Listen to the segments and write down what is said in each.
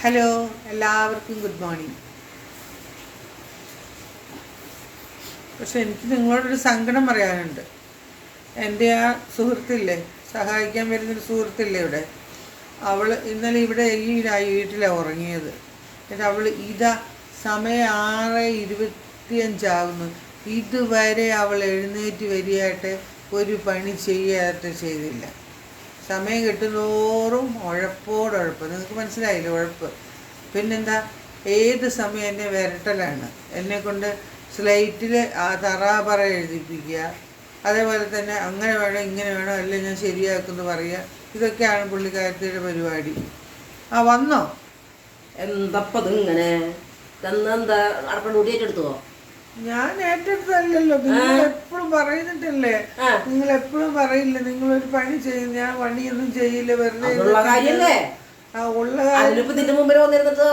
Hello, എല്ലാവർക്കും good morning. പക്ഷെ എനിക്ക് നിങ്ങളോടൊരു സങ്കടം പറയാനുണ്ട്. എൻ്റെ ആ സുഹൃത്തില്ലേ, സഹായിക്കാൻ വരുന്നൊരു സുഹൃത്തില്ലേ ഇവിടെ, അവൾ ഇന്നലെ ഇവിടെ ഈ വീട്ടിലാണ് ഉറങ്ങിയത്. എന്നിട്ട് അവൾ സമയം 6:25 ഇതുവരെ അവൾ എഴുന്നേറ്റ് വരികയായിട്ട് ഒരു പണി ചെയ്തില്ല. സമയം കിട്ടുന്നോറും ഉഴപ്പോടുഴപ്പ്. നിങ്ങൾക്ക് മനസ്സിലായില്ല? ഉഴപ്പ്. പിന്നെന്താ, ഏത് സമയം എന്നെ വിരട്ടലാണ്. എന്നെക്കൊണ്ട് സ്ലേറ്റിൽ ആ തറാപറ എഴുതിപ്പിക്കുക, അതേപോലെ തന്നെ അങ്ങനെ വേണം ഇങ്ങനെ വേണം അല്ല ഞാൻ ശരിയാക്കുമെന്ന് പറയുക. ഇതൊക്കെയാണ് പുള്ളിക്കാരത്തിയുടെ പരിപാടി. വന്നോ? എന്തപ്പത് ഇങ്ങനെ എന്താ ഏറ്റെടുത്തുവോ? ഞാൻ ഏറ്റെടുത്തല്ലോ. നിങ്ങൾ എപ്പോഴും പറയുന്നിട്ടല്ലേ, നിങ്ങൾ എപ്പോഴും പറയില്ല നിങ്ങളൊരു പണി ചെയ്യും, ഞാൻ പണിയൊന്നും ചെയ്യില്ല, വെറുതെ ഉള്ള കാര്യല്ലേ. ഉള്ള ഇതിന്റെ മുമ്പിൽ വന്നിരുന്നിട്ട്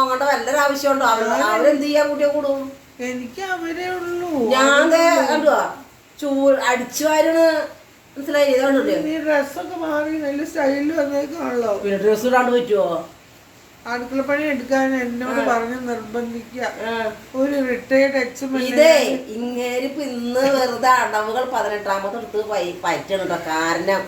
അങ്ങോട്ട് വല്ലൊരു ആവശ്യമുണ്ടോ? അവരെന്ത് ചെയ്യാൻ കൂട്ടിയെ കൂടും? എനിക്ക് അവരേ ഉള്ളൂ. ഞാൻ കണ്ടുവാ അടിച്ചു വാരണ മനസ്സിലായില്ലേ? നീ ഡ്രസ്സൊക്കെ മാറി നല്ല സ്റ്റൈലിൽ വന്നേക്കാണല്ലോ. പിന്നെ ഡ്രസ്സ് ഇടാണ്ട് പറ്റുമോ? അടുക്കളപ്പണി എടുക്കാൻ എന്നോട് പറഞ്ഞ് നിർബന്ധിക്കുക. ഒരു റിട്ടയർഡ് ഇതേ ഇങ്ങേരിപ്പ് ഇന്ന് വെറുതെ അടവുകൾ 18ാമത്തെ എടുത്ത് പറ്റണുണ്ടോ? കാരണം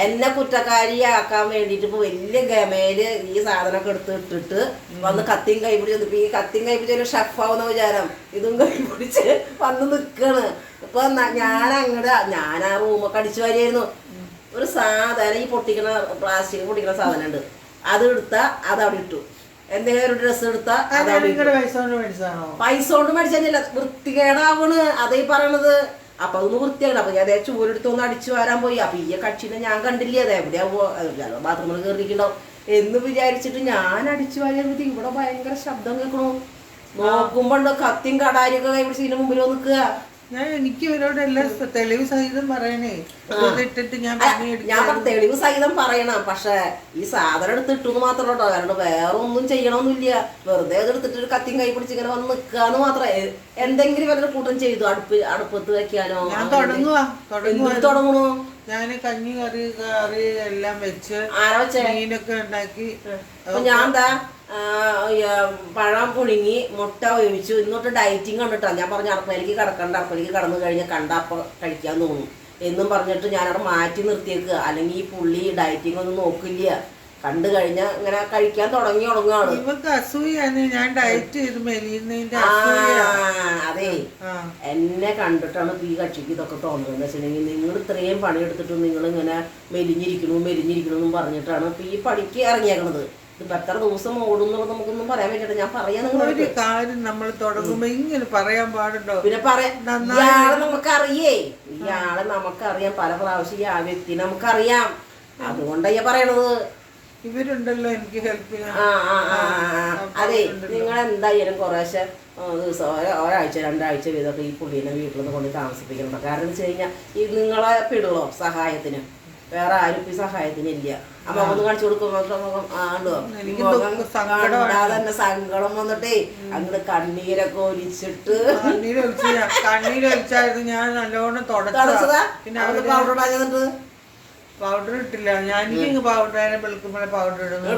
എന്നെ കുറ്റക്കാരിയാക്കാൻ വേണ്ടിട്ട് ഇപ്പൊ വലിയ ഗമയില് ഈ സാധനമൊക്കെ ഇട്ടിട്ട് വന്ന് കത്തിയും കൈപിടിച്ച് വന്നിപ്പോ ഈ കത്തിയും കൈപിടിച്ച ഷെഫാവുന്ന വിചാരം ഇതും കൈപിടിച്ച് വന്ന് നിക്കാണ്. ഇപ്പൊ ഞാൻ ആ റൂമൊക്കെ അടിച്ചു വാരിയായിരുന്നു. ഒരു സാധനം ഈ പ്ലാസ്റ്റിക് പൊട്ടിക്കണ സാധനം ഉണ്ട്, അത് എടുത്താ അതവിടെ ഇട്ടു. എന്തെങ്കിലും ഒരു ഡ്രസ്സ് എടുത്താ പൈസ കൊണ്ട് മേടിച്ചില്ല, വൃത്തികേടാവണ്. അതേ പറയണത്. അപ്പൊ അതൊന്ന് വൃത്തിയാക്കണം. അപ്പൊ ഞാൻ ചൂരെടുത്തൊന്ന് അടിച്ചു വരാൻ പോയി. അപ്പൊ ഈ കക്ഷിനെ ഞാൻ കണ്ടില്ലേ, അത് എവിടെയാവോ ബാത്റൂമിൽ കയറിയിട്ടുണ്ടാവും എന്ന് വിചാരിച്ചിട്ട് ഞാൻ അടിച്ചു വാരിയപ്പോഴത്തേക്ക് ഇവിടെ ഭയങ്കര ശബ്ദം കേൾക്കണു. നോക്കുമ്പോ കത്തിയും കടാരിയൊക്കെ കൈപിടിച്ച് ഇതിന്റെ മുമ്പിൽ നിൽക്കുക. എനിക്ക് ഇവരോട് എല്ലാം തെളിവ് സഹിതം പറയണേ. ഞാൻ തെളിവ് സഹിതം പറയണം. പക്ഷെ ഈ സാധനം എടുത്തിട്ടെന്ന് മാത്രമേ കേട്ടോ, കാരണം വേറെ ഒന്നും ചെയ്യണമെന്നില്ല. വെറുതെ എടുത്തിട്ട് ഒരു കത്തിയും കൈ പിടിച്ച് ഇങ്ങനെ വന്ന് നിൽക്കാന്ന് മാത്രമേ. എന്തെങ്കിലും വല്ല കൂട്ടം ചെയ്തു അടുപ്പത്ത് വെക്കാനോ? ഞാൻ തുടങ്ങണു. ഞാൻ കഞ്ഞി കറി എല്ലാം വെച്ച് മീനൊക്കെ ഉണ്ടാക്കി. ഞാൻ എന്താ പഴം പുഴുങ്ങി മുട്ട വേവിച്ചു. ഇന്നോട്ട് ഡയറ്റിങ് കണ്ടിട്ടാ ഞാൻ പറഞ്ഞ അടുക്കളയിലേക്ക് കിടക്കണ്ട, അടുക്കളയിലേക്ക് കടന്നു കഴിഞ്ഞാൽ കണ്ടപ്പോ കഴിക്കാൻ തോന്നും എന്നും പറഞ്ഞിട്ട് ഞാനവിടെ മാറ്റി നിർത്തിയേക്കുക. അല്ലെങ്കിൽ ഈ പുള്ളി ഡയറ്റിങ് ഒന്നും നോക്കില്ല, കണ്ടു കഴിഞ്ഞാൽ ഇങ്ങനെ കഴിക്കാൻ തുടങ്ങുകയാണ്. ഇവർക്ക് അസൂയാണ് ഞാൻ ഡയറ്റ് ചെയ്ത് മെലിയുന്നതിന്റെ. അതെ, എന്നെ കണ്ടിട്ടാണ് ഈ കക്ഷിക്ക് ഇതൊക്കെ തോന്നുന്നത്. എന്ന് വെച്ചിട്ടുണ്ടെങ്കിൽ നിങ്ങൾ ഇത്രയും പണിയെടുത്തിട്ട് നിങ്ങൾ ഇങ്ങനെ മെലിഞ്ഞിരിക്കണമെന്നും പറഞ്ഞിട്ടാണ് ഇപ്പൊ ഈ പണിക്ക് ഇറങ്ങിയേക്കണത്. ഇതിപ്പോ എത്ര ദിവസം ഓടുന്നുള്ളത് നമുക്കൊന്നും പറയാൻ പറ്റില്ല. ഞാൻ പറയാൻ ഒരു കാര്യം നമ്മൾ തുടങ്ങുമ്പോ ഇങ്ങനെ പറയാൻ പാടുണ്ടോ? പിന്നെ ഇയാളെ നമുക്കറിയാം, പല പ്രാവശ്യം ഈ ആ വ്യക്തി നമുക്കറിയാം. അതുകൊണ്ടാ പറയണത്. ഇവരുണ്ടല്ലോ എനിക്ക് ഹെൽപ്പ് ചെയ്യാൻ. അതെ, നിങ്ങൾ എന്തായാലും കുറേശ്ശെ ദിവസം ഒരാഴ്ച 2 ആഴ്ച വീതമൊക്കെ ഈ പുള്ളീനെ വീട്ടിൽ നിന്ന് കൊണ്ട് താമസിപ്പിക്കണം. കാരണം എന്ന് വെച്ച് കഴിഞ്ഞാൽ ഈ നിങ്ങളെ പിടുള്ളോ സഹായത്തിന്, വേറെ ആരും ഈ സഹായത്തിന് ഇല്ല. അപ്പൊ ഒന്ന് കാണിച്ചു കൊടുക്കുമ്പോ തന്നെ സങ്കടം വന്നിട്ടേ അങ്ങോട്ട് കണ്ണീരൊക്കെ ഒലിച്ചിട്ട് കണ്ണീരൊലിച്ചായിരുന്നു. ഞാൻ നല്ലോണം തുടച്ചതാ. പിന്നെ പൗഡർ ഇടാഞ്ഞിട്ട് പൗഡർ ഇട്ടില്ല. ഞാൻ പൗഡർ വെളുക്കുമ്പോഴേ പൗഡർ ഇടുന്നു.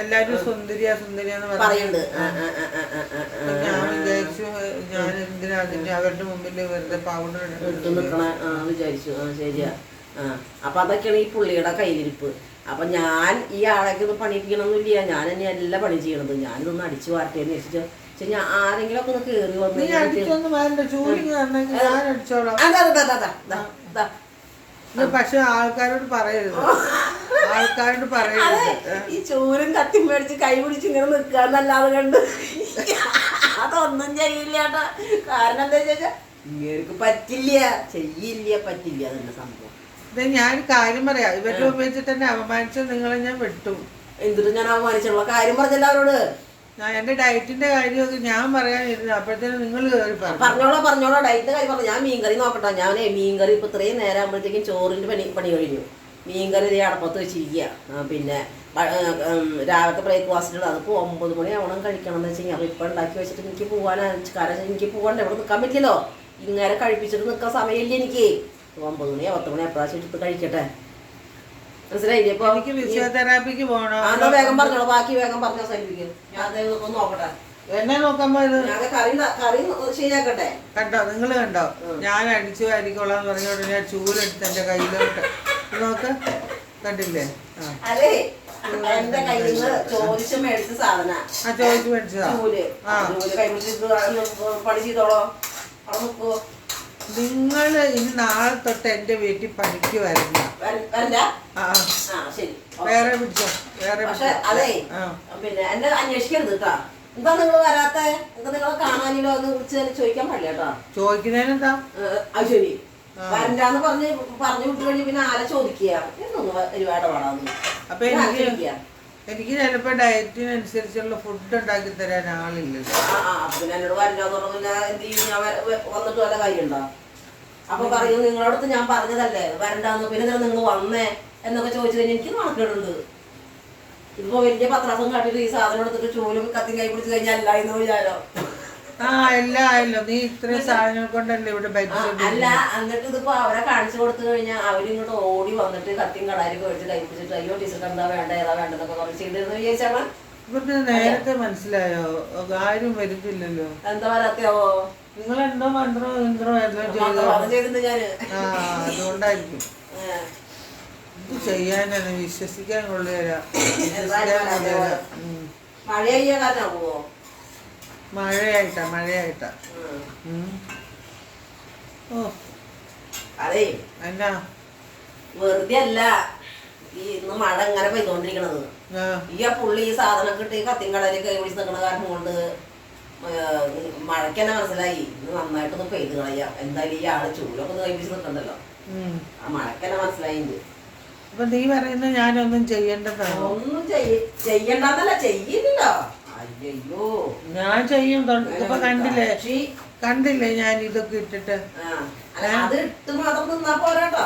എല്ലാരും സുന്ദരിയാന്ന് പറയുന്നുണ്ട്. ഞാൻ വിചാരിച്ചു ഞാൻ എന്തിനാ അവരുടെ മുമ്പിൽ വെറുതെ പൗഡർ ഇട്ട് നിക്കണ വിചാരിച്ചു. ശരിയാ. അപ്പൊ അതൊക്കെയാണ് ഈ പുള്ളിയുടെ കയ്യിലിരിപ്പ്. അപ്പൊ ഞാൻ ഈ ആളേക്ക് ഒന്ന് പണിയിപ്പിക്കണമെന്നില്ല, ഞാൻ തന്നെ എല്ലാ പണി ചെയ്യണത്. ഞാനിതൊന്ന് അടിച്ചു വാർത്തേന്ന് വെച്ചിട്ട് ഞാൻ ആരെങ്കിലും ഒക്കെ ഒന്ന് കേറി വന്നു. പക്ഷെ ആൾക്കാരോട് പറയരുത്. ഈ ചൂരും കത്തി മേടിച്ച് കൈ പിടിച്ച് ഇങ്ങനെ നിൽക്കാന്നല്ലാതെ കണ്ട് അതൊന്നും ചെയ്യില്ല. കാരണം എന്താ വെച്ചാ ഇങ്ങേർക്ക് പറ്റില്ല അതന്നെ സംഭവം. ഞാൻ കാര്യം പറയാം, ഇവരുടെ ഉപയോഗിച്ചിട്ട് തന്നെ അപമാനിച്ച നിങ്ങളെ ഞാൻ വിട്ടു. എന്തിട്ട് ഞാൻ അപമാനിച്ചുള്ള കാര്യം പറഞ്ഞല്ല അവരോട്. ഞാൻ എന്റെ ഡയറ്റിന്റെ കാര്യമൊക്കെ ഞാൻ പറയാനിരുന്നു. അപ്പോഴത്തേനും നിങ്ങൾ പറഞ്ഞോളോ ഡയറ്റിന്റെ കാര്യം പറഞ്ഞു. ഞാൻ മീൻകറി നോക്കട്ടെ. ഞാനേ മീൻകറി ഇപ്പൊ ഇത്രയും നേരം ആകുമ്പോഴത്തേക്കും ചോറിന്റെ പണി കഴിഞ്ഞു. മീൻകറി അടപ്പത്ത് വെച്ചിരിക്കുക. പിന്നെ രാവിലത്തെ ബ്രേക്ക്ഫാസ്റ്റിനുള്ള അതിപ്പോൾ 9 മണിയാവണം കഴിക്കണം എന്ന് വെച്ചാൽ. അപ്പോൾ ഇപ്പോൾ ഉണ്ടാക്കി വെച്ചിട്ട് എനിക്ക് കാരണം എനിക്ക് പോകാണ്ട് എവിടെ നിൽക്കാൻ പറ്റില്ലല്ലോ. ഇങ്ങനെ കഴിപ്പിച്ചിട്ട് നിൽക്കാൻ സമയമില്ല എനിക്ക്. 9 മണി 10 മണി എപ്പോഴാச்சுം എടുത്ത് കഴിക്കട്ടെ. മനസ്സിലായില്ലേ? ഇപ്പൊ എനിക്ക് ഫിസിയോതെറാപ്പിക്ക് പോകണോ? അന്ന് വേഗം പറഞ്ഞോളൂ, ബാക്കി വേഗം പറഞ്ഞ അവസാനിപ്പിക്കും. ഞാൻ അത് ഒന്ന് നോക്കട്ടെ. എന്നെ നോക്കുമ്പോ ഇത് ഞാൻ കറി ശരിയാക്കട്ടെ. കണ്ടോ, നിങ്ങൾ കണ്ടോ? ഞാൻ അടിച്ചു വാരിക്കോളാന്ന് പറഞ്ഞ ഉടനെ ചൂലെടുത്ത് എന്റെ കയ്യിലോട്ട് നോക്ക്, കണ്ടില്ലേ? അതെ, എന്റെ കയ്യിൽ നിന്ന് ചോദിച്ച് മേടിച്ച സാധന. ചോദിച്ചു മേടിച്ചതാ. ചൂല് കൈ പിടിച്ചിട്ട് പണി ചെയ്തോളോ, അവിടെ നിൽക്കുവോ? നിങ്ങൾ ഇനി നാളെ തൊട്ട് എന്റെ വീട്ടിൽ പണിക്ക് വരണ്ട. ശരി, വേറെ പിടിച്ചോ, വേറെ. പക്ഷെ അതെ, പിന്നെ എന്നെ അന്വേഷിക്കരുത് കേട്ടാ. എന്താ നിങ്ങൾ വരാത്ത? എന്താ നിങ്ങളെ കാണാനില്ലോ എന്ന് വിളിച്ച് ചോദിക്കാൻ പാടില്ല കേട്ടോ. ചോദിക്കുന്നതിനെന്താ? അത് ശരി, വരണ്ടാന്ന് പറഞ്ഞു വിട്ടു കഴിഞ്ഞ് പിന്നെ ആരെ ചോദിക്കുക? എന്നൊന്ന് ഒരുപാട് പാടാന്ന്. അപ്പൊ എനിക്ക് ചിലപ്പോ ഡയറ്റിനനുസരിച്ചുള്ള ഫുഡ് ഉണ്ടാക്കി തരാൻ ആളില്ലല്ലോ. പിന്നെ എന്നോട് വരണ്ടാന്ന് പറഞ്ഞാൽ എന്ത് ചെയ്യും? ഞാൻ വന്നിട്ട് വല്ല കാര്യമുണ്ടോ? അപ്പൊ പറയും നിങ്ങളടുത്ത് ഞാൻ പറഞ്ഞതല്ലേ വരണ്ടാന്ന്, പിന്നെ നിങ്ങൾ വന്നേ എന്നൊക്കെ ചോദിച്ചു കഴിഞ്ഞാൽ എനിക്ക് നാണക്കേടുണ്ട്. ഇതിപ്പോ വലിയ പത്രാസം കാട്ടിട്ട് ഈ സാധനം എടുത്തിട്ട് ചൂലും കത്തി കൈ പിടിച്ച് കഴിഞ്ഞാൽ അല്ല എന്ന് വിചാരോ? എല്ലായല്ലോ, നീ ഇത്രയും സാധനങ്ങൾ കൊണ്ടല്ലേ ഇവിടെ അല്ല. എന്നിട്ട് ഇതിപ്പോ അവരെ കാണിച്ചു കൊടുത്തു കഴിഞ്ഞാൽ അവരിങ്ങോട്ട് ഓടി വന്നിട്ട് കത്തിയും കടാരും മേടിച്ച് കൈ പിടിച്ചിട്ട് അയ്യോ ടീച്ചർക്ക് എന്താ വേണ്ട ഏതാ വേണ്ടെന്നൊക്കെ പറഞ്ഞ് ചെയ്തിരുന്നു വിചാരിച്ചാണ്. ഇവർക്ക് നേരത്തെ മനസ്സിലായോ? ആരും വരുന്നില്ലല്ലോ. എന്താ വരാത്തയാവോ? നിങ്ങൾ എന്തോ മന്ത്രോ യന്ത്രോ എല്ലാം ചെയ്തിട്ടുണ്ട് ഞാന്. അതുകൊണ്ടായിരിക്കും. ഇത് ചെയ്യാനാണ്, വിശ്വസിക്കാൻ കൊള്ളുകയില്ല. മഴയ്യ കാരണമാവോ? മഴയായിട്ടാ. അതെ, എന്നാ വെറുതെ അല്ല ഈ ഇന്ന് മഴ ഇങ്ങനെ പെയ്തോണ്ടിരിക്കണത്. ഈ പുള്ളി ഈ സാധനം കിട്ടി കത്തിയും കടലിൽ കൈ പിടിച്ച് നിൽക്കണ കാരണം കൊണ്ട് മഴയ്ക്ക് തന്നെ മനസ്സിലായി ഇന്ന് നന്നായിട്ടൊന്ന് പെയ്ത് കളയാം. എന്തായാലും ഈ ആള് ചൂലൊക്കെ ഒന്ന് കൈ പിടിച്ച് നിൽക്കണ്ടല്ലോ. ആ മഴയ്ക്ക് തന്നെ മനസ്സിലായിണ്ട്. അപ്പൊ നീ പറയുന്നത് ഞാനൊന്നും ചെയ്യേണ്ടതാണ്? ഒന്നും ചെയ്യണ്ടെന്നല്ല, ചെയ്യില്ലല്ലോ. അയ്യോ, ഞാൻ ചെയ്യും. ഇപ്പൊ കണ്ടില്ലേ ഞാൻ ഇതൊക്കെ ഇട്ടിട്ട്? അത് ഇട്ട് മാത്രം നിന്നാ പോരാട്ടോ.